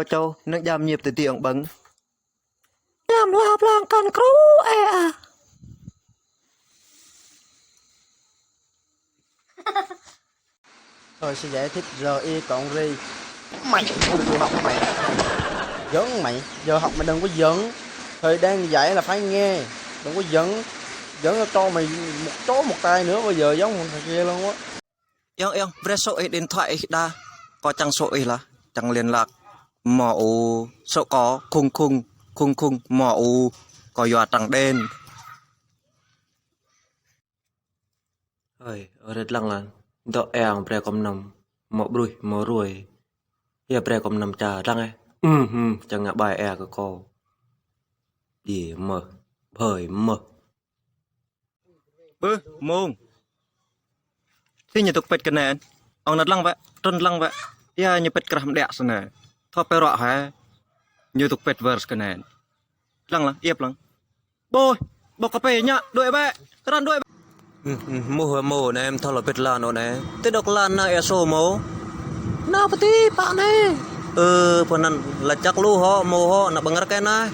Châu nước giam nhịp từ tiệm bấn. Nhằm lạp làng cần cú à. Tôi sẽ giải thích RI cộng RI. Mày không chịu học mày. Giỡn mày, giờ học mày đừng có giỡn. Thời đang dạy là phải nghe, đừng có giỡn. Giỡn cho mày một chó một tay nữa, bây giờ giống một thằng kia luôn á. Yang bre số ấy điện thoại đa. Có chẳng số ấy là chẳng liên lạc. Mỏ số có khung mỏ có dọa trắng đen. Ơi, ở đây lăng là đọ eo bre com nằm mỏ ruồi ya bre com nằm trà lăng ấy chẳng ngã bài e cái cô đi mở thời mở Bơ mông. Thì nhà tục pet cái này. Ông nát lăng vậy, trơn lăng vậy. Ya nhà pet kram đẻ sân này. Thọ pe rọ hả? Như tục pet verse cái này. Lăng lăng, yếp lăng. Bôi, bọc cà phê nhá, đuổi bẹ, ran đuổi. mô này em thọ là biết là nó này thế độc lan na eso mô Nào bà tí bạn này. penan là chắc lu ho mô ho na bangar cái này